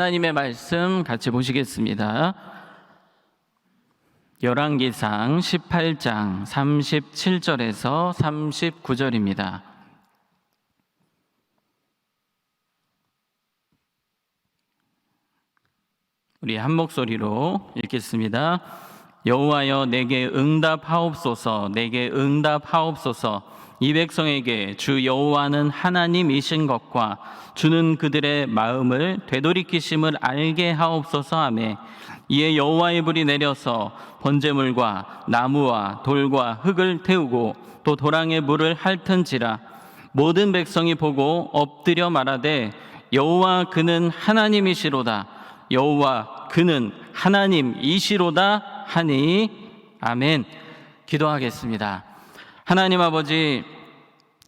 하나님의 말씀 같이 보시겠습니다. 열왕기상 18장 37절에서 39절입니다. 우리 한 목소리로 읽겠습니다. 여호와여 내게 응답하옵소서, 내게 응답하옵소서. 이 백성에게 주 여호와는 하나님이신 것과 주는 그들의 마음을 되돌이키심을 알게 하옵소서 하매, 이에 여호와의 불이 내려서 번제물과 나무와 돌과 흙을 태우고 또 도랑의 물을 핥은지라. 모든 백성이 보고 엎드려 말하되 여호와 그는 하나님이시로다, 여호와 그는 하나님이시로다 하니. 아멘. 기도하겠습니다. 하나님 아버지,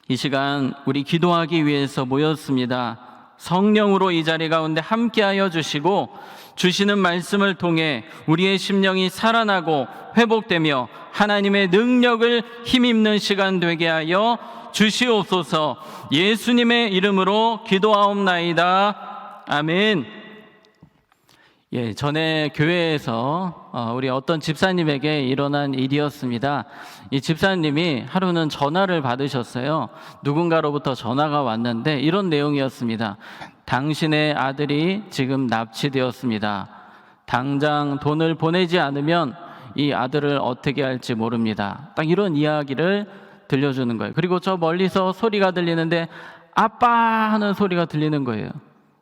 이 시간 우리 기도하기 위해서 모였습니다. 성령으로 이 자리 가운데 함께하여 주시고 주시는 말씀을 통해 우리의 심령이 살아나고 회복되며 하나님의 능력을 힘입는 시간 되게 하여 주시옵소서. 예수님의 이름으로 기도하옵나이다. 아멘. 전에 교회에서 우리 어떤 집사님에게 일어난 일이었습니다. 이 집사님이 하루는 전화를 받으셨어요. 누군가로부터 전화가 왔는데 이런 내용이었습니다. 당신의 아들이 지금 납치되었습니다. 당장 돈을 보내지 않으면 이 아들을 어떻게 할지 모릅니다. 딱 이런 이야기를 들려주는 거예요. 그리고 저 멀리서 소리가 들리는데 아빠 하는 소리가 들리는 거예요.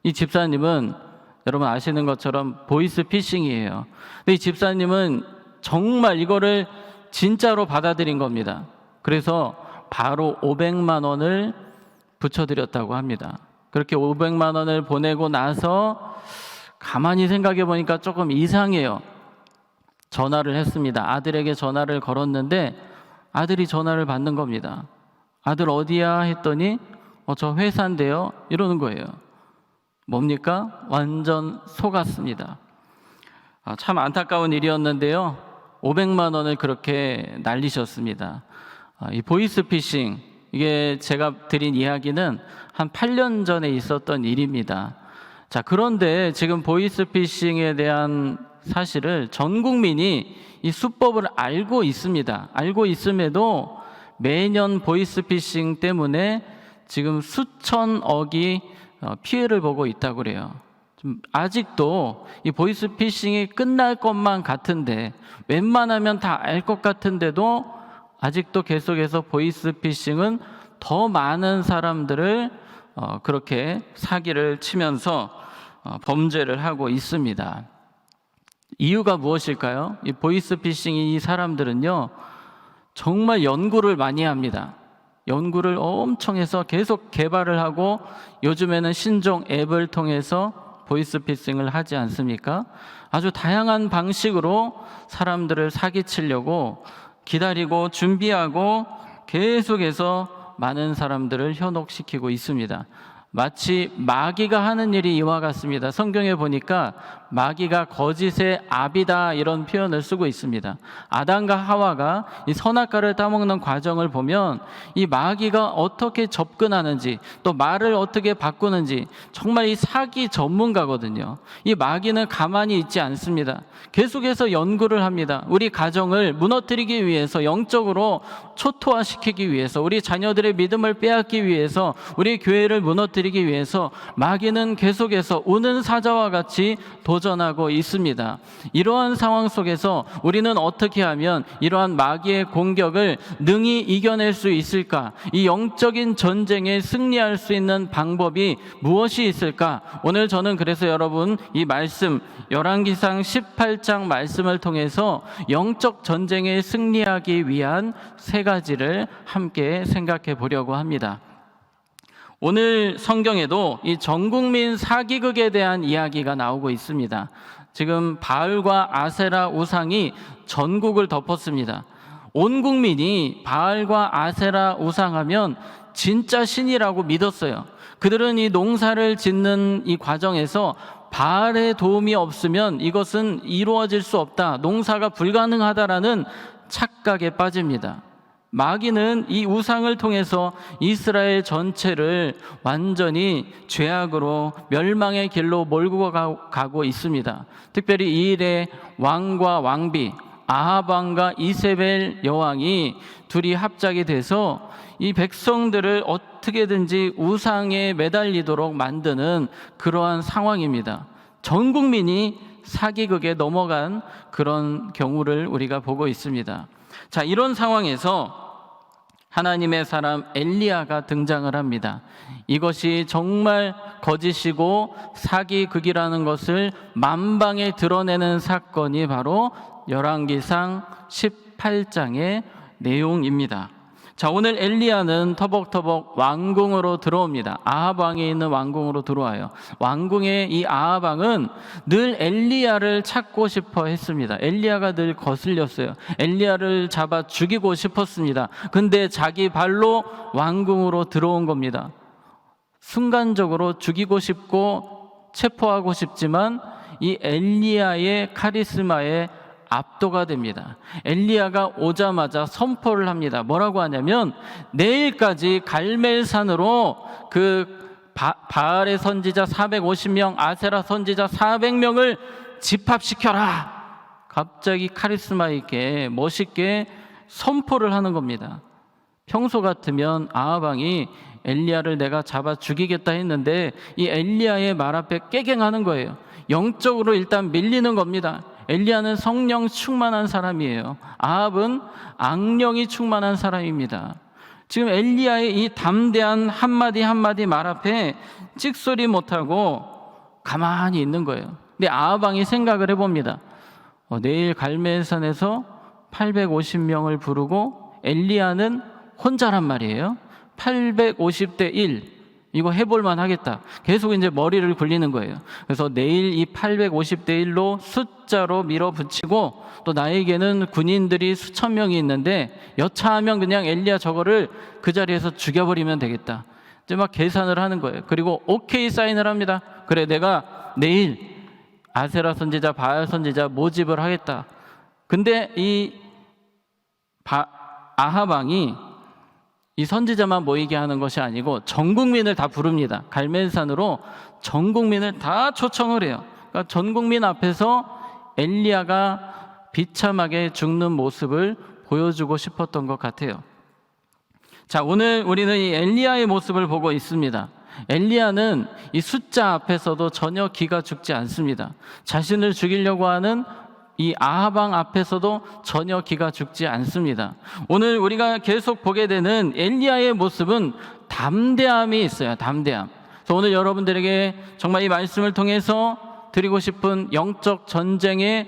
이 집사님은 여러분 아시는 것처럼 보이스 피싱이에요. 근데 이 집사님은 정말 이거를 진짜로 받아들인 겁니다. 그래서 바로 500만 원을 붙여드렸다고 합니다. 그렇게 500만 원을 보내고 나서 가만히 생각해 보니까 조금 이상해요. 전화를 했습니다. 아들에게 전화를 걸었는데 아들이 전화를 받는 겁니다. 아들 어디야 했더니 저 회사인데요 이러는 거예요. 뭡니까? 완전 속았습니다. 참 안타까운 일이었는데요. 500만 원을 그렇게 날리셨습니다. 이 보이스피싱, 이게 제가 드린 이야기는 한 8년 전에 있었던 일입니다. 자, 그런데 지금 보이스피싱에 대한 사실을 전 국민이 이 수법을 알고 있습니다. 알고 있음에도 매년 보이스피싱 때문에 지금 수천억이 피해를 보고 있다고 그래요. 아직도 이 보이스피싱이 끝날 것만 같은데, 웬만하면 다 알 것 같은데도 아직도 계속해서 보이스피싱은 더 많은 사람들을 그렇게 사기를 치면서 범죄를 하고 있습니다. 이유가 무엇일까요? 이 보이스피싱이 이 사람들은요 정말 연구를 많이 합니다. 연구를 엄청 해서 계속 개발을 하고 요즘에는 신종 앱을 통해서 보이스피싱을 하지 않습니까? 아주 다양한 방식으로 사람들을 사기치려고 기다리고 준비하고 계속해서 많은 사람들을 현혹시키고 있습니다. 마치 마귀가 하는 일이 이와 같습니다. 성경에 보니까 마귀가 거짓의 압이다 이런 표현을 쓰고 있습니다. 아담과 하와가 이 선악과를 따먹는 과정을 보면 이 마귀가 어떻게 접근하는지 또 말을 어떻게 바꾸는지 정말 이 사기 전문가거든요. 이 마귀는 가만히 있지 않습니다. 계속해서 연구를 합니다. 우리 가정을 무너뜨리기 위해서, 영적으로 초토화시키기 위해서, 우리 자녀들의 믿음을 빼앗기 위해서, 우리 교회를 무너뜨리기 위해서 마귀는 계속해서 우는 사자와 같이 도전하고 있습니다. 이러한 상황 속에서 우리는 어떻게 하면 이러한 마귀의 공격을 능히 이겨낼 수 있을까? 이 영적인 전쟁에 승리할 수 있는 방법이 무엇이 있을까? 오늘 저는 그래서 여러분 이 말씀 열왕기상 18장 말씀을 통해서 영적 전쟁에 승리하기 위한 세 가지를 함께 생각해 보려고 합니다. 오늘 성경에도 이 전국민 사기극에 대한 이야기가 나오고 있습니다. 지금 바알과 아세라 우상이 전국을 덮었습니다. 온 국민이 바알과 아세라 우상하면 진짜 신이라고 믿었어요. 그들은 이 농사를 짓는 이 과정에서 바알의 도움이 없으면 이것은 이루어질 수 없다, 농사가 불가능하다라는 착각에 빠집니다. 마귀는 이 우상을 통해서 이스라엘 전체를 완전히 죄악으로 멸망의 길로 몰고 가고 있습니다. 특별히 이 일에 왕과 왕비 아합 왕과 이세벨 여왕이 둘이 합작이 돼서 이 백성들을 어떻게든지 우상에 매달리도록 만드는 그러한 상황입니다. 전 국민이 사기극에 넘어간 그런 경우를 우리가 보고 있습니다. 자, 이런 상황에서 하나님의 사람 엘리야가 등장을 합니다. 이것이 정말 거짓이고 사기극이라는 것을 만방에 드러내는 사건이 바로 열왕기상 18장의 내용입니다. 자, 오늘 엘리야는 터벅터벅 왕궁으로 들어옵니다. 아합 왕이 있는 왕궁으로 들어와요. 왕궁의 이 아합 왕은 늘 엘리야를 찾고 싶어 했습니다. 엘리야가 늘 거슬렸어요. 엘리야를 잡아 죽이고 싶었습니다. 근데 자기 발로 왕궁으로 들어온 겁니다. 순간적으로 죽이고 싶고 체포하고 싶지만 이 엘리야의 카리스마에 압도가 됩니다. 엘리야가 오자마자 선포를 합니다. 뭐라고 하냐면 내일까지 갈멜산으로 그 바알의 선지자 450명, 아세라 선지자 400명을 집합시켜라. 갑자기 카리스마 있게 멋있게 선포를 하는 겁니다. 평소 같으면 아합 왕이 엘리야를 내가 잡아 죽이겠다 했는데 이 엘리야의 말 앞에 깨갱하는 거예요. 영적으로 일단 밀리는 겁니다. 엘리야는 성령 충만한 사람이에요. 아합은 악령이 충만한 사람입니다. 지금 엘리야의 이 담대한 한마디 한마디 말 앞에 찍소리 못하고 가만히 있는 거예요. 근데 아합 왕이 생각을 해봅니다. 내일 갈멜산에서 850명을 부르고 엘리야는 혼자란 말이에요. 850대 1 이거 해볼만 하겠다. 계속 이제 머리를 굴리는 거예요. 그래서 내일 이 850대 1로 숫자로 밀어붙이고 또 나에게는 군인들이 수천 명이 있는데 여차하면 그냥 엘리야 저거를 그 자리에서 죽여버리면 되겠다. 이제 막 계산을 하는 거예요. 그리고 오케이 사인을 합니다. 그래, 내가 내일 아세라 선지자, 바알 선지자 모집을 하겠다. 근데 이 아합 왕이 이 선지자만 모이게 하는 것이 아니고 전 국민을 다 부릅니다. 갈멜산으로 전 국민을 다 초청을 해요. 그러니까 전 국민 앞에서 엘리야가 비참하게 죽는 모습을 보여주고 싶었던 것 같아요. 자, 오늘 우리는 이 엘리야의 모습을 보고 있습니다. 엘리야는 이 숫자 앞에서도 전혀 기가 죽지 않습니다. 자신을 죽이려고 하는 이 아합 왕 앞에서도 전혀 기가 죽지 않습니다. 오늘 우리가 계속 보게 되는 엘리야의 모습은 담대함이 있어요. 담대함. 그래서 오늘 여러분들에게 정말 이 말씀을 통해서 드리고 싶은 영적 전쟁의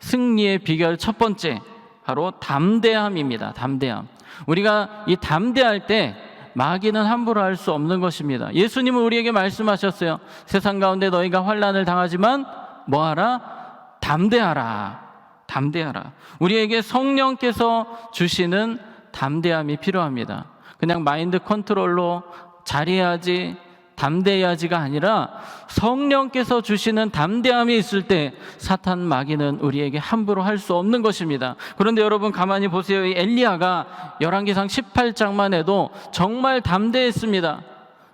승리의 비결 첫 번째, 바로 담대함입니다. 담대함. 우리가 이 담대할 때 마귀는 함부로 할 수 없는 것입니다. 예수님은 우리에게 말씀하셨어요. 세상 가운데 너희가 환난을 당하지만 뭐하라? 담대하라. 담대하라. 우리에게 성령께서 주시는 담대함이 필요합니다. 그냥 마인드 컨트롤로 잘해야지, 담대해야지가 아니라 성령께서 주시는 담대함이 있을 때 사탄 마귀는 우리에게 함부로 할 수 없는 것입니다. 그런데 여러분 가만히 보세요. 이 엘리야가 열왕기상 18장만 해도 정말 담대했습니다.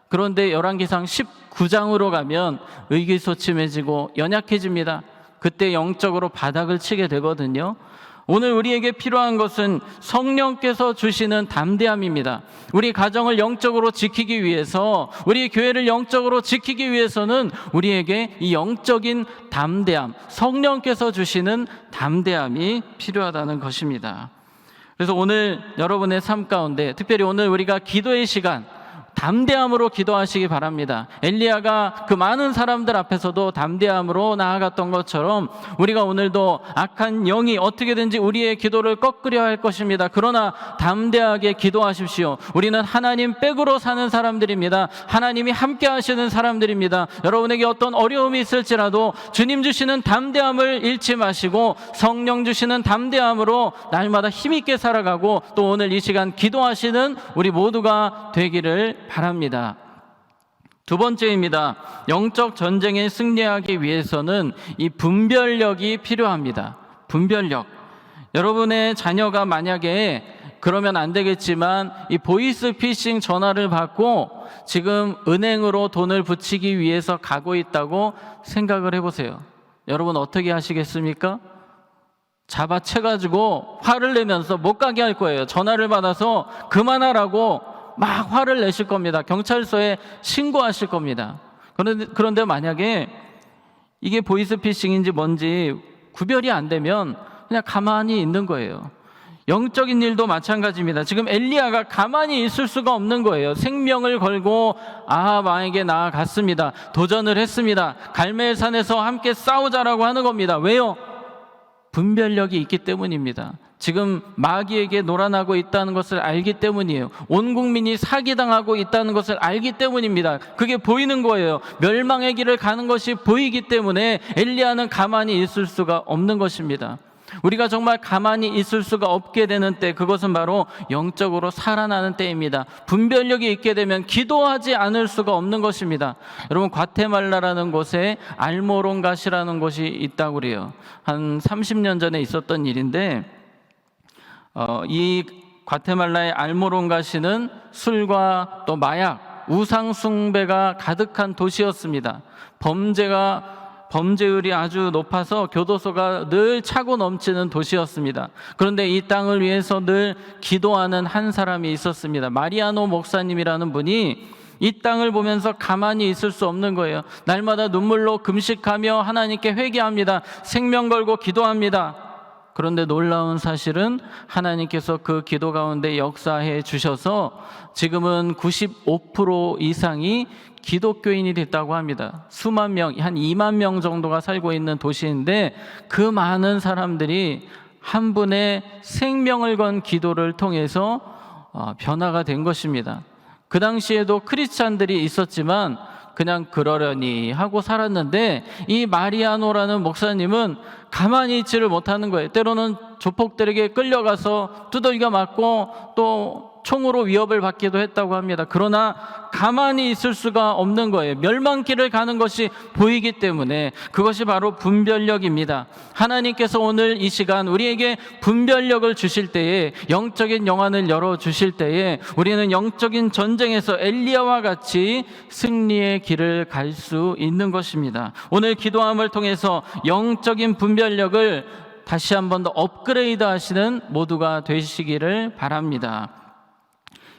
그런데 열왕기상 19장으로 가면 의기소침해지고 연약해집니다. 그때 영적으로 바닥을 치게 되거든요. 오늘 우리에게 필요한 것은 성령께서 주시는 담대함입니다. 우리 가정을 영적으로 지키기 위해서, 우리 교회를 영적으로 지키기 위해서는 우리에게 이 영적인 담대함, 성령께서 주시는 담대함이 필요하다는 것입니다. 그래서 오늘 여러분의 삶 가운데, 특별히 오늘 우리가 기도의 시간, 담대함으로 기도하시기 바랍니다. 엘리야가 그 많은 사람들 앞에서도 담대함으로 나아갔던 것처럼 우리가 오늘도 악한 영이 어떻게든지 우리의 기도를 꺾으려 할 것입니다. 그러나 담대하게 기도하십시오. 우리는 하나님 백으로 사는 사람들입니다. 하나님이 함께 하시는 사람들입니다. 여러분에게 어떤 어려움이 있을지라도 주님 주시는 담대함을 잃지 마시고 성령 주시는 담대함으로 날마다 힘있게 살아가고 또 오늘 이 시간 기도하시는 우리 모두가 되기를 바랍니다. 두 번째입니다. 영적 전쟁에 승리하기 위해서는 이 분별력이 필요합니다. 분별력. 여러분의 자녀가 만약에 그러면 안 되겠지만 이 보이스피싱 전화를 받고 지금 은행으로 돈을 붙이기 위해서 가고 있다고 생각을 해보세요. 여러분 어떻게 하시겠습니까? 잡아채가지고 화를 내면서 못 가게 할 거예요. 전화를 받아서 그만하라고 막 화를 내실 겁니다. 경찰서에 신고하실 겁니다. 그런데 만약에 이게 보이스피싱인지 뭔지 구별이 안 되면 그냥 가만히 있는 거예요. 영적인 일도 마찬가지입니다. 지금 엘리야가 가만히 있을 수가 없는 거예요. 생명을 걸고 아합에게 나아갔습니다. 도전을 했습니다. 갈멜산에서 함께 싸우자라고 하는 겁니다. 왜요? 분별력이 있기 때문입니다. 지금 마귀에게 놀아나고 있다는 것을 알기 때문이에요. 온 국민이 사기당하고 있다는 것을 알기 때문입니다. 그게 보이는 거예요. 멸망의 길을 가는 것이 보이기 때문에 엘리야는 가만히 있을 수가 없는 것입니다. 우리가 정말 가만히 있을 수가 없게 되는 때, 그것은 바로 영적으로 살아나는 때입니다. 분별력이 있게 되면 기도하지 않을 수가 없는 것입니다. 여러분, 과테말라라는 곳에 알모론갓이라는 곳이 있다고 그래요. 한 30년 전에 있었던 일인데 이 과테말라의 알모론갓시는 술과 또 마약, 우상 숭배가 가득한 도시였습니다. 범죄율이 아주 높아서 교도소가 늘 차고 넘치는 도시였습니다. 그런데 이 땅을 위해서 늘 기도하는 한 사람이 있었습니다. 마리아노 목사님이라는 분이 이 땅을 보면서 가만히 있을 수 없는 거예요. 날마다 눈물로 금식하며 하나님께 회개합니다. 생명 걸고 기도합니다. 그런데 놀라운 사실은 하나님께서 그 기도 가운데 역사해 주셔서 지금은 95% 이상이 기독교인이 됐다고 합니다. 수만 명, 한 2만 명 정도가 살고 있는 도시인데 그 많은 사람들이 한 분의 생명을 건 기도를 통해서 변화가 된 것입니다. 그 당시에도 크리스찬들이 있었지만 그냥 그러려니 하고 살았는데 이 마리아노라는 목사님은 가만히 있지를 못하는 거예요. 때로는 조폭들에게 끌려가서 두들겨 맞고 또 총으로 위협을 받기도 했다고 합니다. 그러나 가만히 있을 수가 없는 거예요. 멸망길을 가는 것이 보이기 때문에. 그것이 바로 분별력입니다. 하나님께서 오늘 이 시간 우리에게 분별력을 주실 때에, 영적인 영안을 열어주실 때에 우리는 영적인 전쟁에서 엘리야와 같이 승리의 길을 갈 수 있는 것입니다. 오늘 기도함을 통해서 영적인 분별력을 다시 한 번 더 업그레이드 하시는 모두가 되시기를 바랍니다.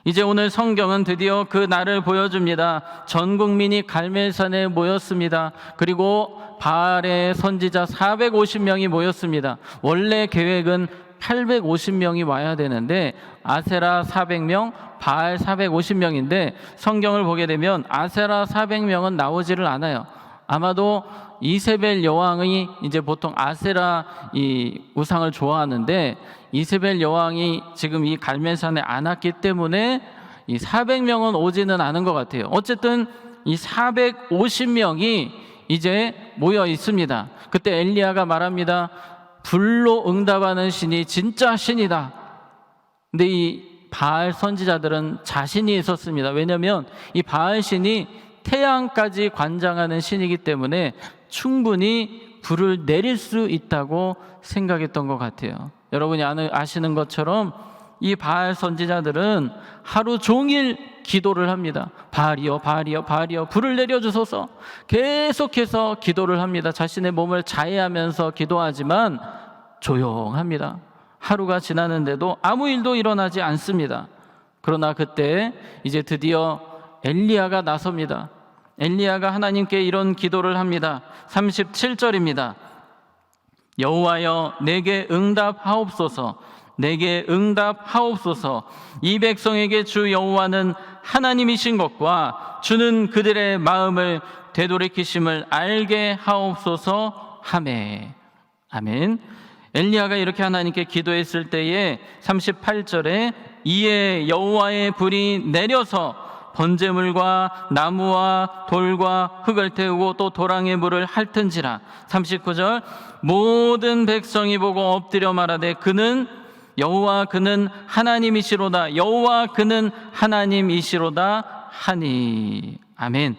이제 오늘 성경은 드디어 그 날을 보여줍니다. 전 국민이 갈멜산에 모였습니다. 그리고 바알의 선지자 450명이 모였습니다. 원래 계획은 850명이 와야 되는데 아세라 400명, 바알 450명인데 성경을 보게 되면 아세라 400명은 나오지를 않아요. 아마도 이세벨 여왕이 이제 보통 아세라 이 우상을 좋아하는데 이세벨 여왕이 지금 이 갈멜산에 안 왔기 때문에 이 400명은 오지는 않은 것 같아요. 어쨌든 이 450명이 이제 모여 있습니다. 그때 엘리야가 말합니다. 불로 응답하는 신이 진짜 신이다. 근데 이 바알 선지자들은 자신이 있었습니다. 왜냐하면 이 바알 신이 태양까지 관장하는 신이기 때문에 충분히 불을 내릴 수 있다고 생각했던 것 같아요. 여러분이 아시는 것처럼 이 바알 선지자들은 하루 종일 기도를 합니다. 바알이여, 바알이여, 바알이여, 불을 내려주소서. 계속해서 기도를 합니다. 자신의 몸을 자해하면서 기도하지만 조용합니다. 하루가 지나는데도 아무 일도 일어나지 않습니다. 그러나 그때 이제 드디어 엘리야가 나섭니다. 엘리야가 하나님께 이런 기도를 합니다. 37절입니다. 여호와여, 내게 응답하옵소서. 내게 응답하옵소서. 이 백성에게 주 여호와는 하나님이신 것과 주는 그들의 마음을 되돌이키심을 알게 하옵소서 하매. 아멘. 엘리야가 이렇게 하나님께 기도했을 때에 38절에 이에 여호와의 불이 내려서 번제물과 나무와 돌과 흙을 태우고 또 도랑의 물을 핥은지라. 39절 모든 백성이 보고 엎드려 말하되 그는 여호와 그는 하나님이시로다. 여호와 그는 하나님이시로다 하니. 아멘.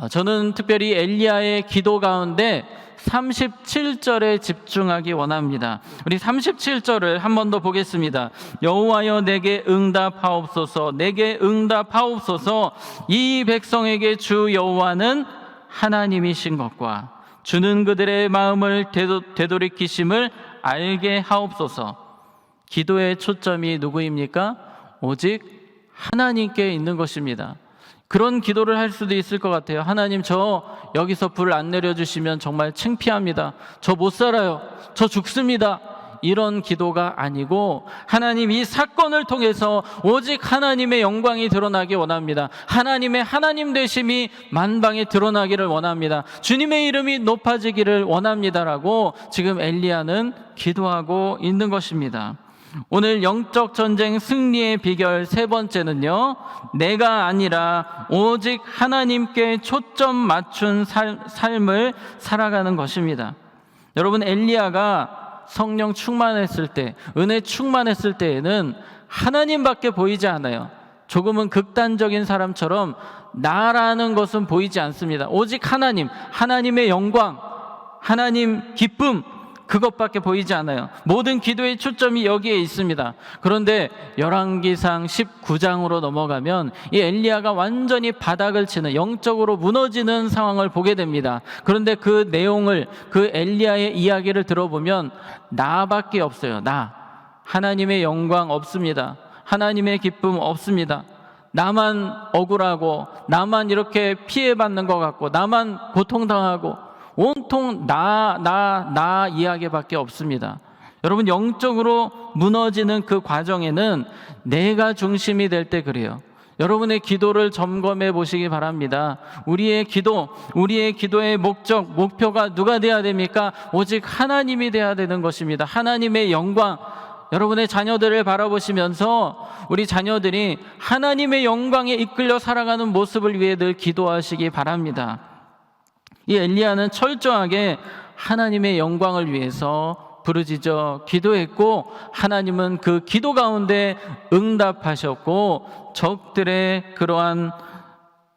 저는 특별히 엘리야의 기도 가운데 37절에 집중하기 원합니다. 우리 37절을 한 번 더 보겠습니다. 여호와여 내게 응답하옵소서, 내게 응답하옵소서. 이 백성에게 주 여호와는 하나님이신 것과 주는 그들의 마음을 되돌이키심을 알게 하옵소서. 기도의 초점이 누구입니까? 오직 하나님께 있는 것입니다. 그런 기도를 할 수도 있을 것 같아요. 하나님, 저 여기서 불 안 내려주시면 정말 창피합니다. 저 못 살아요. 저 죽습니다. 이런 기도가 아니고, 하나님, 이 사건을 통해서 오직 하나님의 영광이 드러나기 원합니다. 하나님의 하나님 되심이 만방에 드러나기를 원합니다. 주님의 이름이 높아지기를 원합니다라고 지금 엘리야는 기도하고 있는 것입니다. 오늘 영적 전쟁 승리의 비결 세 번째는요, 내가 아니라 오직 하나님께 초점 맞춘 삶을 살아가는 것입니다. 여러분, 엘리야가 성령 충만했을 때, 은혜 충만했을 때에는 하나님밖에 보이지 않아요. 조금은 극단적인 사람처럼 나라는 것은 보이지 않습니다. 오직 하나님, 하나님의 영광, 하나님 기쁨, 그것밖에 보이지 않아요. 모든 기도의 초점이 여기에 있습니다. 그런데 열왕기상 19장으로 넘어가면 이 엘리야가 완전히 바닥을 치는, 영적으로 무너지는 상황을 보게 됩니다. 그런데 그 내용을, 그 엘리야의 이야기를 들어보면 나밖에 없어요. 나. 하나님의 영광 없습니다. 하나님의 기쁨 없습니다. 나만 억울하고, 나만 이렇게 피해받는 것 같고, 나만 고통당하고, 온통 나 이야기밖에 없습니다. 여러분, 영적으로 무너지는 그 과정에는 내가 중심이 될 때 그래요. 여러분의 기도를 점검해 보시기 바랍니다. 우리의 기도의 목표가 누가 돼야 됩니까? 오직 하나님이 돼야 되는 것입니다. 하나님의 영광. 여러분의 자녀들을 바라보시면서 우리 자녀들이 하나님의 영광에 이끌려 살아가는 모습을 위해 늘 기도하시기 바랍니다. 이 엘리야는 철저하게 하나님의 영광을 위해서 부르짖어 기도했고, 하나님은 그 기도 가운데 응답하셨고 적들의 그러한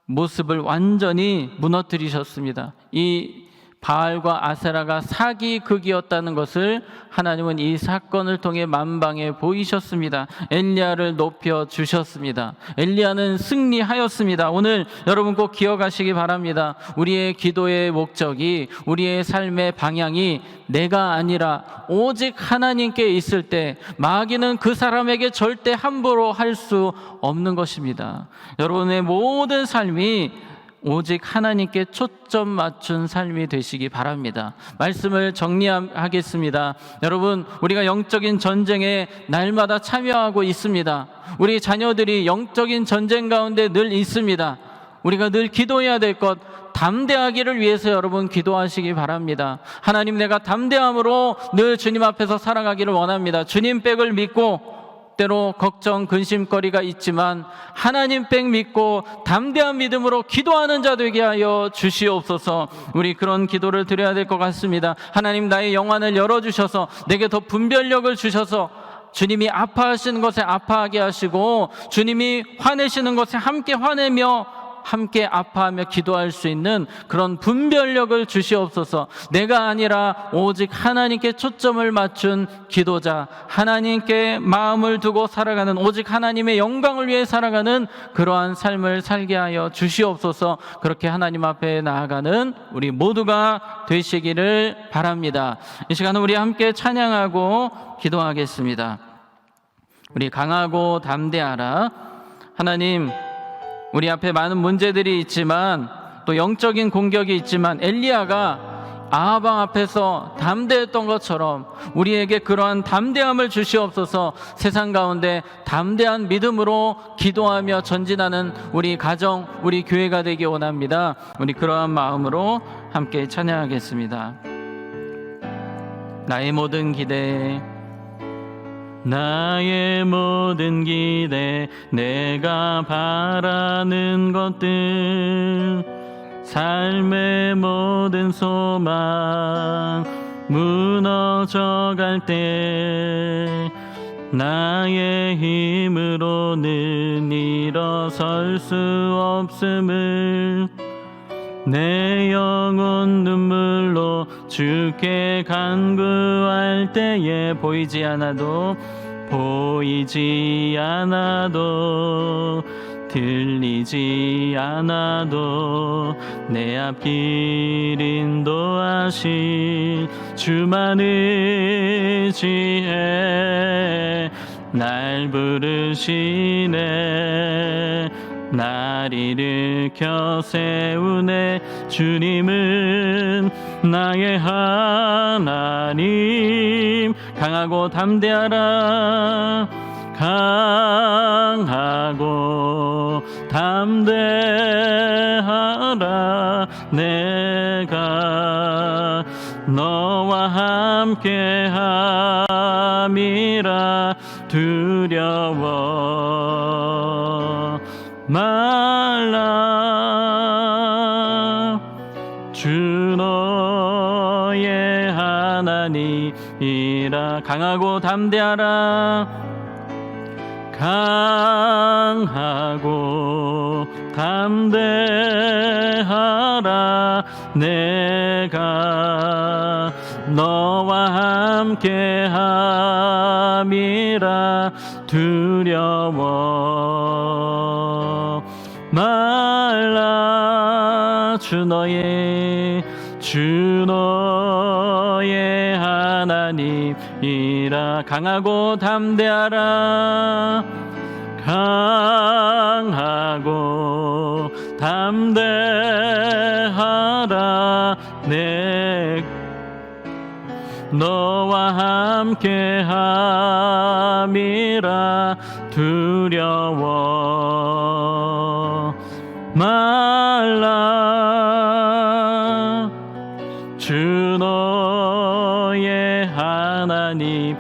모습을 완전히 무너뜨리셨습니다. 이 바알과 아세라가 사기극이었다는 것을 하나님은 이 사건을 통해 만방에 보이셨습니다. 엘리야를 높여 주셨습니다. 엘리야는 승리하였습니다. 오늘 여러분 꼭 기억하시기 바랍니다. 우리의 기도의 목적이, 우리의 삶의 방향이 내가 아니라 오직 하나님께 있을 때 마귀는 그 사람에게 절대 함부로 할 수 없는 것입니다. 여러분의 모든 삶이 오직 하나님께 초점 맞춘 삶이 되시기 바랍니다. 말씀을 정리하겠습니다. 여러분, 우리가 영적인 전쟁에 날마다 참여하고 있습니다. 우리 자녀들이 영적인 전쟁 가운데 늘 있습니다. 우리가 늘 기도해야 될 것, 담대하기를 위해서 여러분 기도하시기 바랍니다. 하나님, 내가 담대함으로 늘 주님 앞에서 살아가기를 원합니다. 주님 백을 믿고, 때로 걱정, 근심거리가 있지만 하나님 백 믿고 담대한 믿음으로 기도하는 자 되게 하여 주시옵소서. 우리 그런 기도를 드려야 될 것 같습니다. 하나님, 나의 영안을 열어주셔서 내게 더 분별력을 주셔서 주님이 아파하시는 것에 아파하게 하시고, 주님이 화내시는 것에 함께 화내며 함께 아파하며 기도할 수 있는 그런 분별력을 주시옵소서. 내가 아니라 오직 하나님께 초점을 맞춘 기도자, 하나님께 마음을 두고 살아가는, 오직 하나님의 영광을 위해 살아가는 그러한 삶을 살게 하여 주시옵소서. 그렇게 하나님 앞에 나아가는 우리 모두가 되시기를 바랍니다. 이 시간은 우리 함께 찬양하고 기도하겠습니다. 우리 강하고 담대하라. 하나님, 우리 앞에 많은 문제들이 있지만, 또 영적인 공격이 있지만, 엘리야가 아하방 앞에서 담대했던 것처럼 우리에게 그러한 담대함을 주시옵소서. 세상 가운데 담대한 믿음으로 기도하며 전진하는 우리 가정, 우리 교회가 되기 원합니다. 우리 그러한 마음으로 함께 찬양하겠습니다. 나의 모든 기대, 나의 모든 기대, 내가 바라는 것들, 삶의 모든 소망 무너져 갈 때 나의 힘으로는 일어설 수 없음을 내 영혼 눈물로 주께 간구할 때에 보이지 않아도 들리지 않아도 내 앞길 인도하실 주만 의지해 날 부르시네 날 일으켜 세우네 주님은 나의 하나님 강하고 담대하라 강하고 담대하라 내가 너와 함께함이라 두려워 말라 주 너의 하나님이라 강하고 담대하라 강하고 담대하라 내가 너와 함께함이라 두려워 말라 주 너의 하나님이라 강하고 담대하라 강하고 담대하라 내 너와 함께함이라 두려워 말라 주 너의 하나님이라.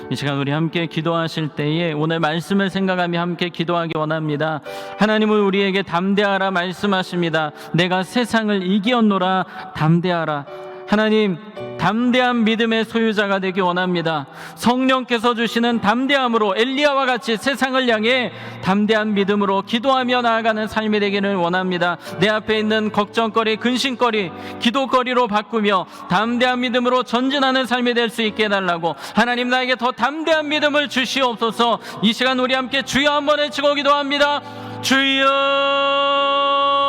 이 시간 우리 함께 기도하실 때에 오늘 말씀을 생각하며 함께 기도하기 원합니다. 하나님은 우리에게 담대하라 말씀하십니다. 내가 세상을 이기었노라 담대하라. 하나님 담대한 믿음의 소유자가 되기 원합니다. 성령께서 주시는 담대함으로 엘리야와 같이 세상을 향해 담대한 믿음으로 기도하며 나아가는 삶이 되기를 원합니다. 내 앞에 있는 걱정거리, 근심거리, 기도거리로 바꾸며 담대한 믿음으로 전진하는 삶이 될 수 있게 해달라고 하나님 나에게 더 담대한 믿음을 주시옵소서. 이 시간 우리 함께 주여 한번 외치고 기도합니다.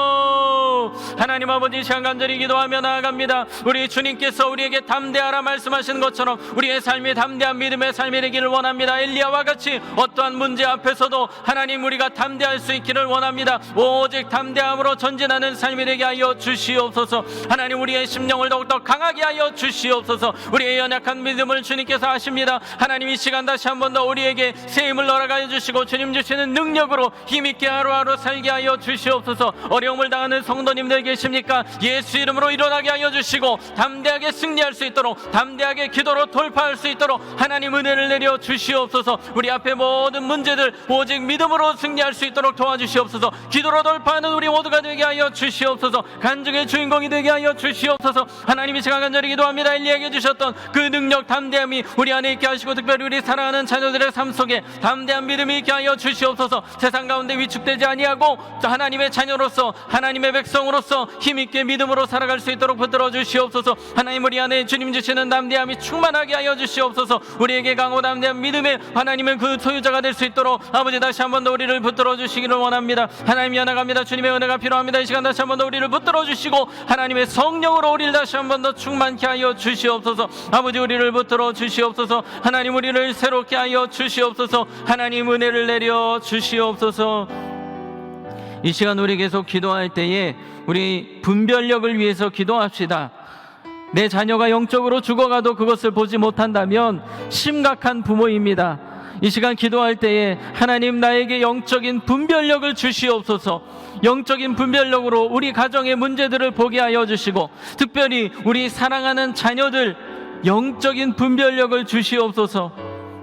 주여 하나님 아버지 시간 간절히 기도하며 나아갑니다. 우리 주님께서 우리에게 담대하라 말씀하신 것처럼 우리의 삶이 담대한 믿음의 삶이 되기를 원합니다. 엘리야와 같이 어떠한 문제 앞에서도 하나님 우리가 담대할 수 있기를 원합니다. 오직 담대함으로 전진하는 삶이 되게 하여 주시옵소서. 하나님 우리의 심령을 더욱더 강하게 하여 주시옵소서. 우리의 연약한 믿음을 주님께서 아십니다. 하나님 이 시간 다시 한 번 더 우리에게 새 힘을 허락하여 주시고 주님 주시는 능력으로 힘있게 하루하루 살게 하여 주시옵소서. 어려움을 당하는 성도님들 계십니까? 예수 이름으로 일어나게 하여 주시고 담대하게 승리할 수 있도록 담대하게 기도로 돌파할 수 있도록 하나님 은혜를 내려 주시옵소서. 우리 앞에 모든 문제들 오직 믿음으로 승리할 수 있도록 도와주시옵소서. 기도로 돌파하는 우리 모두가 되게 하여 주시옵소서. 간증의 주인공이 되게 하여 주시옵소서. 하나님이 시간 간절히 기도합니다. 엘리야에게 주셨던 그 능력 담대함이 우리 안에 있게 하시고 특별히 우리 사랑하는 자녀들의 삶 속에 담대한 믿음이 있게 하여 주시옵소서. 세상 가운데 위축되지 아니하고 하나님의 자녀로서 하나님의 백성으로서 힘있게 믿음으로 살아갈 수 있도록 붙들어 주시옵소서. 하나님 우리 안에 주님 주시는 담대함이 충만하게 하여 주시옵소서. 우리에게 강하고 담대한 믿음의 하나님의 그 소유자가 될 수 있도록 아버지 다시 한 번 더 우리를 붙들어 주시기를 원합니다. 하나님 연합합니다. 주님의 은혜가 필요합니다. 이 시간 다시 한 번 더 우리를 붙들어 주시고 하나님의 성령으로 우리를 다시 한 번 더 충만케 하여 주시옵소서. 아버지 우리를 붙들어 주시옵소서. 하나님 우리를 새롭게 하여 주시옵소서. 하나님 은혜를 내려 주시옵소서. 이 시간 우리 계속 기도할 때에 우리 분별력을 위해서 기도합시다. 내 자녀가 영적으로 죽어가도 그것을 보지 못한다면 심각한 부모입니다. 이 시간 기도할 때에 하나님 나에게 영적인 분별력을 주시옵소서. 영적인 분별력으로 우리 가정의 문제들을 보게 하여 주시고 특별히 우리 사랑하는 자녀들 영적인 분별력을 주시옵소서.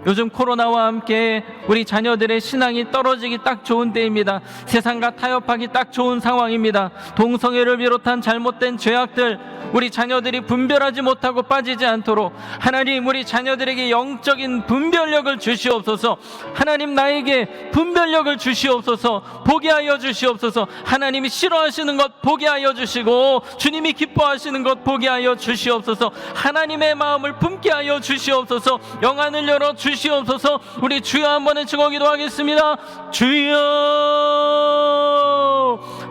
요즘 코로나와 함께 우리 자녀들의 신앙이 떨어지기 딱 좋은 때입니다. 세상과 타협하기 딱 좋은 상황입니다. 동성애를 비롯한 잘못된 죄악들, 우리 자녀들이 분별하지 못하고 빠지지 않도록 하나님, 우리 자녀들에게 영적인 분별력을 주시옵소서. 하나님, 나에게 분별력을 주시옵소서. 보게 하여 주시옵소서. 하나님이 싫어하시는 것 보게 하여 주시고 주님이 기뻐하시는 것 보게 하여 주시옵소서. 하나님의 마음을 품게 하여 주시옵소서. 영안을 열어 주시옵소서. 우리 주여 한번 외치고 기도하겠습니다. 주여.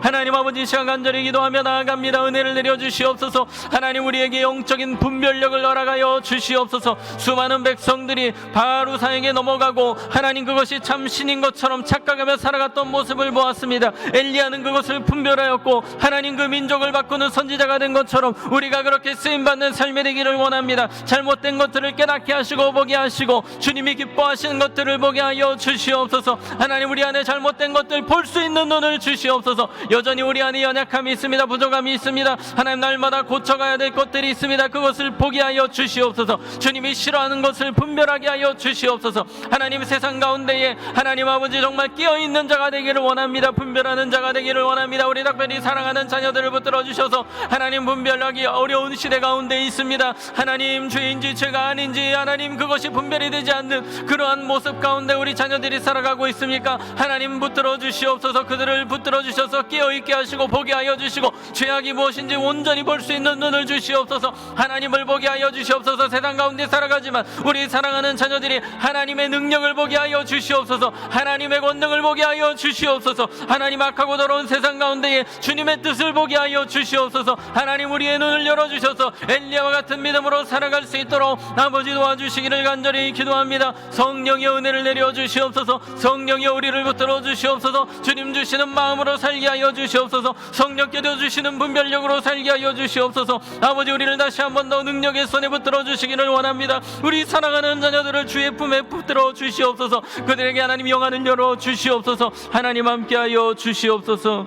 하나님 아버지, 시간 간절히 기도하며 나아갑니다. 은혜를 내려 주시옵소서. 하나님, 우리에게 영적인 분별력을 허락하여 주시옵소서. 수많은 백성들이 바루사에게 넘어가고 하나님, 그것이 참 신인 것처럼 착각하며 살아갔던 모습을 보았습니다. 엘리야는 그것을 분별하였고 하나님, 그 민족을 바꾸는 선지자가 된 것처럼 우리가 그렇게 쓰임받는 삶이 되기를 원합니다. 잘못된 것들을 깨닫게 하시고 보게 하시고 주님이 기뻐하시는 것들을 보게 하여 주시옵소서. 하나님, 우리 안에 잘못된 것들 볼 수 있는 눈을 주시옵소서. 여전히 우리 안에 연약함이 있습니다. 부족함이 있습니다. 하나님, 날마다 고쳐가야 될 것들이 있습니다. 그것을 보게 하여 주시옵소서. 주님이 싫어하는 것을 분별하게 하여 주시옵소서. 하나님, 세상 가운데에 하나님 아버지 정말 끼어있는 자가 되기를 원합니다. 분별하는 자가 되기를 원합니다. 우리 특별히 사랑하는 자녀들을 붙들어 주셔서 하나님, 분별하기 어려운 시대 가운데 있습니다. 하나님, 죄인지 죄가 아닌지 하나님, 그것이 분별이 되지 않는 그러한 모습 가운데 우리 자녀들이 살아가고 있습니까? 하나님, 붙들어 주시옵소서. 그들을 붙들어 주셔서 깨어있게 하시고 보게 하여 주시고 죄악이 무엇인지 온전히 볼 수 있는 눈을 주시옵소서. 하나님을 보게 하여 주시옵소서. 세상 가운데 살아가지만 우리 사랑하는 자녀들이 하나님의 능력을 보게 하여 주시옵소서. 하나님의 권능을 보게 하여 주시옵소서. 하나님, 악하고 더러운 세상 가운데에 주님의 뜻을 보게 하여 주시옵소서. 하나님, 우리의 눈을 열어주셔서 엘리야와 같은 믿음으로 살아갈 수 있도록 아버지 도와주시기를 간절히 기도합니다. 성령의 은혜를 내려 주시옵소서. 성령의 우리를 붙들어 주시옵소서. 주님 주시는 마음으로 살게 하여 주시옵소서. 성령께서 주시는 분별력으로 살게 하여 주시옵소서. 아버지, 우리를 다시 한 번 더 능력의 손에 붙들어 주시기를 원합니다. 우리 사랑하는 자녀들을 주의 품에 붙들어 주시옵소서. 그들에게 하나님 영안을 열어 주시옵소서. 하나님, 함께하여 주시옵소서.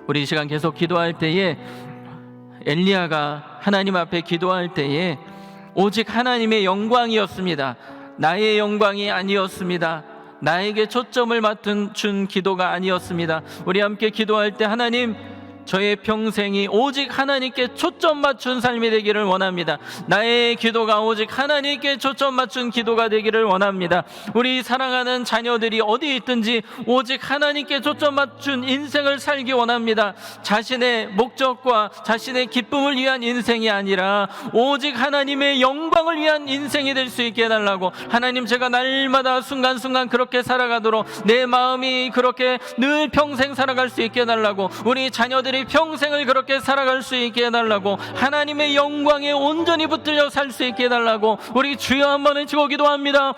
우리 이 시간 계속 기도할 때에 엘리야가 하나님 앞에 기도할 때에 오직 하나님의 영광이었습니다. 나의 영광이 아니었습니다. 나에게 초점을 맞춘 기도가 아니었습니다. 우리 함께 기도할 때 하나님, 저의 평생이 오직 하나님께 초점 맞춘 삶이 되기를 원합니다. 나의 기도가 오직 하나님께 초점 맞춘 기도가 되기를 원합니다. 우리 사랑하는 자녀들이 어디 있든지 오직 하나님께 초점 맞춘 인생을 살기 원합니다. 자신의 목적과 자신의 기쁨을 위한 인생이 아니라 오직 하나님의 영광을 위한 인생이 될 수 있게 해달라고. 하나님, 제가 날마다 순간순간 그렇게 살아가도록 내 마음이 그렇게 늘 평생 살아갈 수 있게 해달라고. 우리 자녀들이 평생을 그렇게 살아갈 수 있게 해달라고. 하나님의 영광에 온전히 붙들려 살 수 있게 해달라고. 우리 주여 한번 외치고 기도합니다.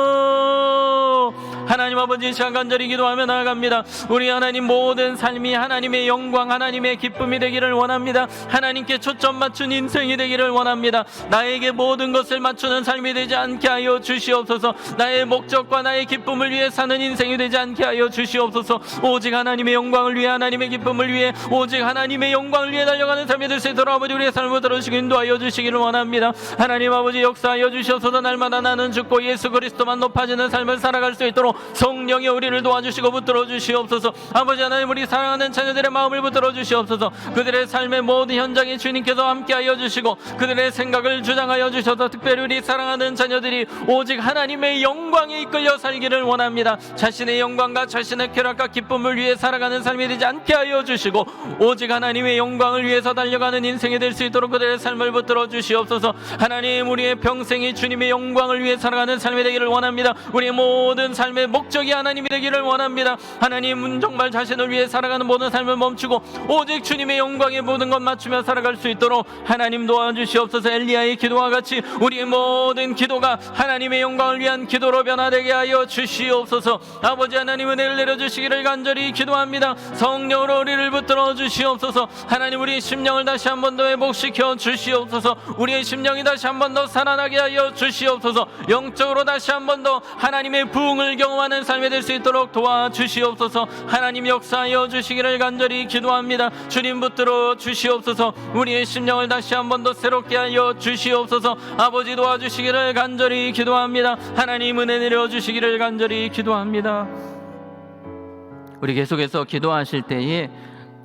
주여. 하나님 아버지, 시간 간절히 기도하며 나아갑니다. 우리 하나님 모든 삶이 하나님의 영광, 하나님의 기쁨이 되기를 원합니다. 하나님께 초점 맞춘 인생이 되기를 원합니다. 나에게 모든 것을 맞추는 삶이 되지 않게 하여 주시옵소서. 나의 목적과 나의 기쁨을 위해 사는 인생이 되지 않게 하여 주시옵소서. 오직 하나님의 영광을 위해, 하나님의 기쁨을 위해, 오직 하나님의 영광을 위해 달려가는 삶이 될 수 있도록 아버지, 우리의 삶을 들어주시고 인도하여 주시기를 원합니다. 하나님 아버지, 역사하여 주셔서 날마다 나는 죽고 예수 그리스도만 높아지는 삶을 살아갈 수 있도록 성령이 우리를 도와주시고 붙들어 주시옵소서. 아버지 하나님, 우리 사랑하는 자녀들의 마음을 붙들어 주시옵소서. 그들의 삶의 모든 현장에 주님께서 함께하여 주시고 그들의 생각을 주장하여 주셔서 특별히 우리 사랑하는 자녀들이 오직 하나님의 영광에 이끌려 살기를 원합니다. 자신의 영광과 자신의 쾌락과 기쁨을 위해 살아가는 삶이 되지 않게 하여 주시고 오직 하나님의 영광을 위해서 달려가는 인생이 될 수 있도록 그들의 삶을 붙들어 주시옵소서. 하나님, 우리의 평생이 주님의 영광을 위해 살아가는 삶이 되기를 원합니다. 우리의 모든 삶의 목적이 하나님이 되기를 원합니다. 하나님은 정말 자신을 위해 살아가는 모든 삶을 멈추고 오직 주님의 영광에 모든 것 맞추며 살아갈 수 있도록 하나님 도와주시옵소서. 엘리야의 기도와 같이 우리의 모든 기도가 하나님의 영광을 위한 기도로 변화되게 하여 주시옵소서. 아버지 하나님, 은혜를 내려주시기를 간절히 기도합니다. 성령으로 우리를 붙들어 주시옵소서. 하나님, 우리의 심령을 다시 한 번 더 회복시켜 주시옵소서. 우리의 심령이 다시 한 번 더 살아나게 하여 주시옵소서. 영적으로 다시 한 번 더 하나님의 부흥을 경험 경험하는 삶이 될 수 있도록 도와주시옵소서. 하나님 역사하여 주시기를 간절히 기도합니다. 주님 붙들어 주시옵소서. 우리의 심령을 다시 한 번 더 새롭게 하여 주시옵소서. 아버지 도와주시기를 간절히 기도합니다. 하나님 은혜 내려주시기를 간절히 기도합니다. 우리 계속해서 기도하실 때에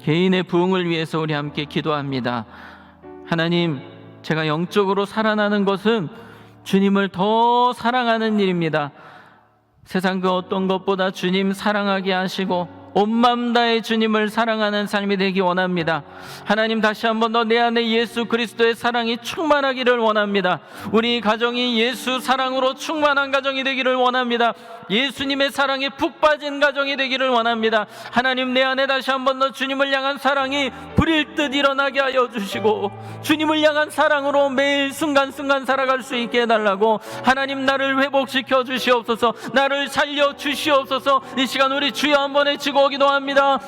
개인의 부흥을 위해서 우리 함께 기도합니다. 하나님, 제가 영적으로 살아나는 것은 주님을 더 사랑하는 일입니다. 세상 그 어떤 것보다 주님 사랑하게 하시고 온 마음 다해 주님을 사랑하는 삶이 되기 원합니다. 하나님, 다시 한 번 더 내 안에 예수 그리스도의 사랑이 충만하기를 원합니다. 우리 가정이 예수 사랑으로 충만한 가정이 되기를 원합니다. 예수님의 사랑에 푹 빠진 가정이 되기를 원합니다. 하나님, 내 안에 다시 한 번 더 주님을 향한 사랑이 불일 듯 일어나게 하여 주시고 주님을 향한 사랑으로 매일 순간순간 살아갈 수 있게 해달라고, 하나님 나를 회복시켜 주시옵소서. 나를 살려 주시옵소서. 이 시간 우리 주여 한번 외치고 기도합니다.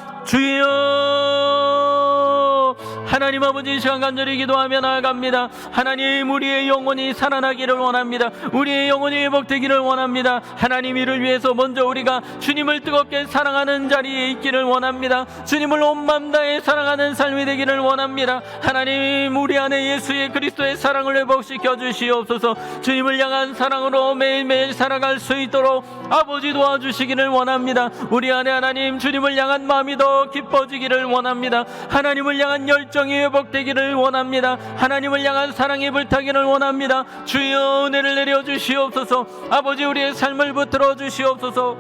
주여. 하나님 아버지, 이 시간 간절히 기도하며 나아갑니다. 하나님, 우리의 영혼이 살아나기를 원합니다. 우리의 영혼이 회복되기를 원합니다. 하나님, 이를 위해서 먼저 우리가 주님을 뜨겁게 사랑하는 자리에 있기를 원합니다. 주님을 온 마음 다해 사랑하는 삶이 되기를 원합니다. 하나님, 우리 안에 예수의 그리스도의 사랑을 회복시켜 주시옵소서. 주님을 향한 사랑으로 매일매일 살아갈 수 있도록 아버지 도와주시기를 원합니다. 우리 안에 하나님 주님을 향한 마음이 더 깊어지기를 원합니다. 하나님을 향한 열정이 회복되기를 원합니다. 하나님을 향한 사랑이 불타기를 원합니다. 주여 은혜를 내려주시옵소서. 아버지, 우리의 삶을 붙들어 주시옵소서.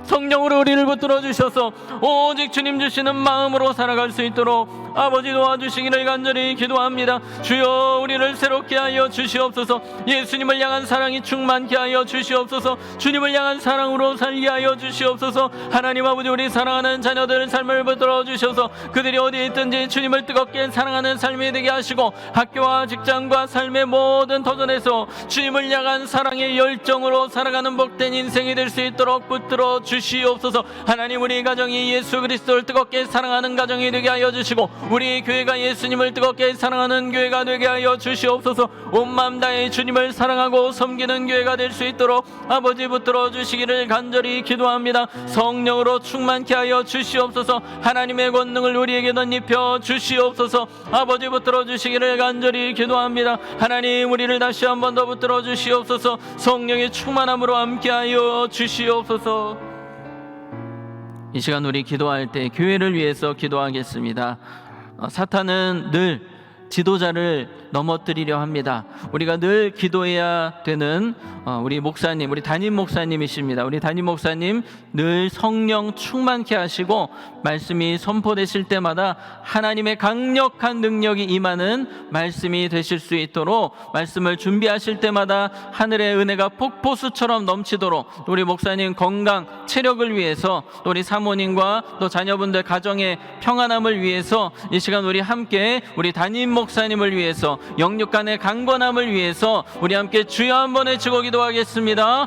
성령으로 우리를 붙들어 주셔서 오직 주님 주시는 마음으로 살아갈 수 있도록 아버지 도와주시기를 간절히 기도합니다. 주여, 우리를 새롭게 하여 주시옵소서. 예수님을 향한 사랑이 충만케 하여 주시옵소서. 주님을 향한 사랑으로 살게 하여 주시옵소서. 하나님 아버지, 우리 사랑하는 자녀들 삶을 붙들어 주셔서 그들이 어디에 있든지 주님을 뜨겁게 사랑하는 삶이 되게 하시고, 학교와 직장과 삶의 모든 터전에서 주님을 향한 사랑의 열정으로 살아가는 복된 인생이 될 수 있도록 붙들어 주시옵소서. 하나님, 우리 가정이 예수 그리스도를 뜨겁게 사랑하는 가정이 되게 하여 주시고, 우리 교회가 예수님을 뜨겁게 사랑하는 교회가 되게 하여 주시옵소서. 온 마음 다해 주님을 사랑하고 섬기는 교회가 될 수 있도록 아버지 붙들어 주시기를 간절히 기도합니다. 성령으로 충만케 하여 주시옵소서. 하나님의 권능을 우리에게 덧입혀 주시옵소서. 아버지 붙들어 주시기를 간절히 기도합니다. 하나님, 우리를 다시 한 번 더 붙들어 주시옵소서. 성령의 충만함으로 함께하여 주시옵소서. 이 시간 우리 기도할 때 교회를 위해서 기도하겠습니다. 사탄은 늘 지도자를 넘어뜨리려 합니다. 우리가 늘 기도해야 되는 우리 목사님, 우리 담임 목사님이십니다. 우리 담임 목사님 늘 성령 충만케 하시고 말씀이 선포되실 때마다 하나님의 강력한 능력이 임하는 말씀이 되실 수 있도록 말씀을 준비하실 때마다 하늘의 은혜가 폭포수처럼 넘치도록 우리 목사님 건강, 체력을 위해서 또 우리 사모님과 또 자녀분들 가정의 평안함을 위해서 이 시간 우리 함께 우리 담임 목사님을 위해서 영육 간의 강건함을 위해서 우리 함께 주여 한번 외치고 기도하겠습니다.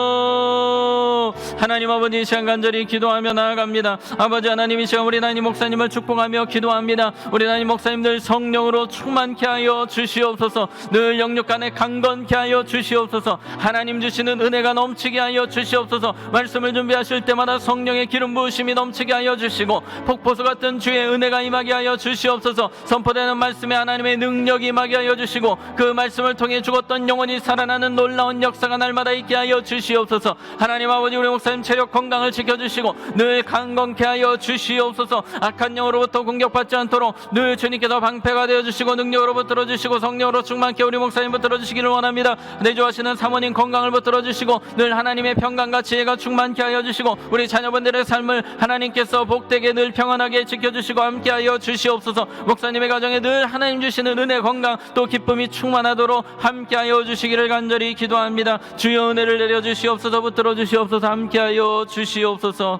주여. 하나님 아버지, 이 시간 간절히 기도하며 나아갑니다. 아버지 하나님, 이 시간 우리 담임 목사님을 축복하며 기도합니다. 우리 담임 목사님들 성령으로 충만케 하여 주시옵소서. 늘 영육 간에 강건케 하여 주시옵소서. 하나님 주시는 은혜가 넘치게 하여 주시옵소서. 말씀을 준비하실 때마다 성령의 기름 부으심이 넘치게 하여 주시고 폭포수 같은 주의 은혜가 임하게 하여 주시옵소서. 선포되는 말씀에 하나님의 능력이 임하게 하여 주시고 그 말씀을 통해 죽었던 영혼이 살아나는 놀라운 역사가 날마다 있게 하여 주시옵소서. 하나님 아버지, 우리 목사님 체력 건강을 지켜주시고 늘 강건케 하여 주시옵소서. 악한 영으로부터 공격받지 않도록 늘 주님께서 방패가 되어주시고 능력으로 붙들어주시고 성령으로 충만케 우리 목사님 붙들어주시기를 원합니다. 내주하시는 사모님 건강을 붙들어주시고 늘 하나님의 평강과 지혜가 충만케 하여 주시고 우리 자녀분들의 삶을 하나님께서 복되게 늘 평안하게 지켜주시고 함께하여 주시옵소서. 목사님의 가정에 늘 하나님 주시는 은혜, 건강 또 기쁨이 충만하도록 함께하여 주시기를 간절히 기도합니다. 주여 은혜를 내려주시옵소서. 붙들어 주시옵소서. 함께하여 주시옵소서.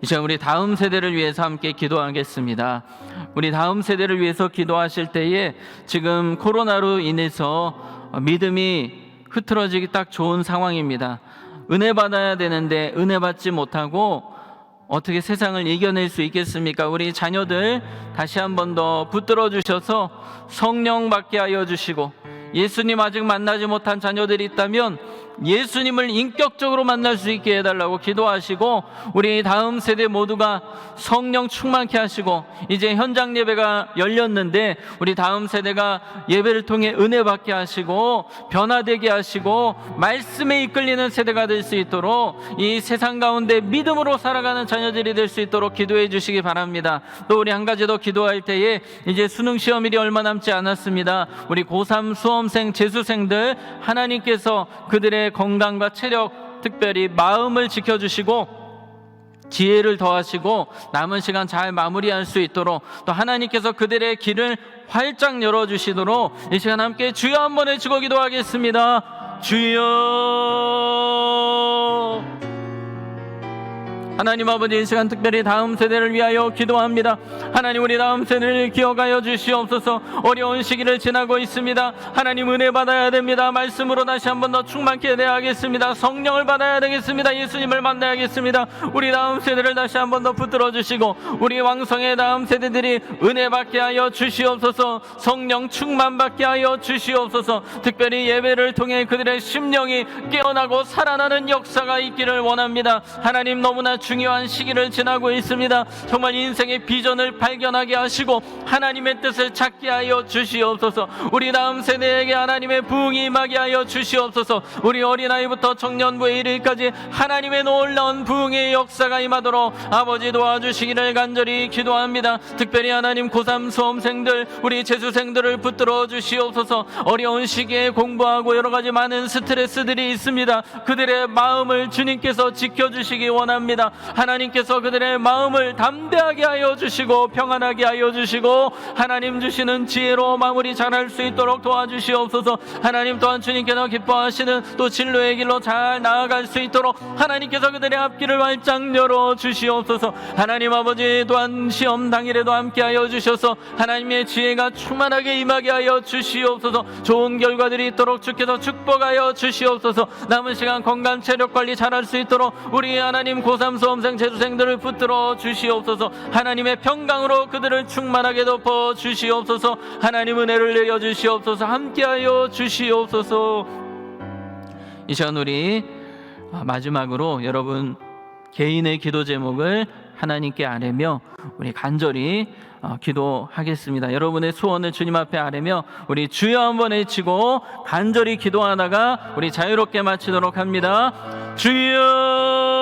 이 시간 우리 다음 세대를 위해서 함께 기도하겠습니다. 우리 다음 세대를 위해서 기도하실 때에 지금 코로나로 인해서 믿음이 흐트러지기 딱 좋은 상황입니다. 은혜 받아야 되는데 은혜 받지 못하고 어떻게 세상을 이겨낼 수 있겠습니까? 우리 자녀들 다시 한 번 더 붙들어 주셔서 성령 받게 하여 주시고 예수님 아직 만나지 못한 자녀들이 있다면 예수님을 인격적으로 만날 수 있게 해달라고 기도하시고, 우리 다음 세대 모두가 성령 충만케 하시고, 이제 현장 예배가 열렸는데 우리 다음 세대가 예배를 통해 은혜 받게 하시고 변화되게 하시고 말씀에 이끌리는 세대가 될 수 있도록, 이 세상 가운데 믿음으로 살아가는 자녀들이 될 수 있도록 기도해 주시기 바랍니다. 또 우리 한 가지 더 기도할 때에, 이제 수능 시험일이 얼마 남지 않았습니다. 우리 고3 수험생, 재수생들 하나님께서 그들의 건강과 체력, 특별히 마음을 지켜주시고 지혜를 더하시고 남은 시간 잘 마무리할 수 있도록, 또 하나님께서 그들의 길을 활짝 열어주시도록 이 시간 함께 주여 한번 외치고 기도하겠습니다. 주여. 하나님 아버지, 이 시간 특별히 다음 세대를 위하여 기도합니다. 하나님, 우리 다음 세대를 기억하여 주시옵소서. 어려운 시기를 지나고 있습니다. 하나님, 은혜 받아야 됩니다. 말씀으로 다시 한 번 더 충만케 돼야겠습니다. 성령을 받아야 되겠습니다. 예수님을 만나야겠습니다. 우리 다음 세대를 다시 한 번 더 붙들어 주시고 우리 왕성의 다음 세대들이 은혜 받게 하여 주시옵소서. 성령 충만 받게 하여 주시옵소서. 특별히 예배를 통해 그들의 심령이 깨어나고 살아나는 역사가 있기를 원합니다. 하나님, 너무나 중요한 시기를 지나고 있습니다. 정말 인생의 비전을 발견하게 하시고 하나님의 뜻을 찾게 하여 주시옵소서. 우리 다음 세대에게 하나님의 부흥이 임하게 하여 주시옵소서. 우리 어린아이부터 청년부에 이르기까지 하나님의 놀라운 부흥의 역사가 임하도록 아버지 도와주시기를 간절히 기도합니다. 특별히 하나님, 고3 수험생들, 우리 재수생들을 붙들어 주시옵소서. 어려운 시기에 공부하고 여러 가지 많은 스트레스들이 있습니다. 그들의 마음을 주님께서 지켜주시기 원합니다. 하나님께서 그들의 마음을 담대하게 하여 주시고 평안하게 하여 주시고 하나님 주시는 지혜로 마무리 잘할 수 있도록 도와주시옵소서. 하나님 또한 주님께서 기뻐하시는 또 진로의 길로 잘 나아갈 수 있도록 하나님께서 그들의 앞길을 활짝 열어 주시옵소서. 하나님 아버지, 또한 시험 당일에도 함께하여 주셔서 하나님의 지혜가 충만하게 임하게 하여 주시옵소서. 좋은 결과들이 있도록 주께서 축복하여 주시옵소서. 남은 시간 건강 체력 관리 잘할 수 있도록 우리 하나님 고3 수험생 재수생들을 붙들어 주시옵소서. 하나님의 평강으로 그들을 충만하게 덮어 주시옵소서. 하나님 은혜를 내려 주시옵소서. 함께하여 주시옵소서. 이 시간 우리 마지막으로 여러분 개인의 기도 제목을 하나님께 아뢰며 우리 간절히 기도하겠습니다. 여러분의 소원을 주님 앞에 아뢰며 우리 주여 한번 외치고 간절히 기도하다가 우리 자유롭게 마치도록 합니다. 주여.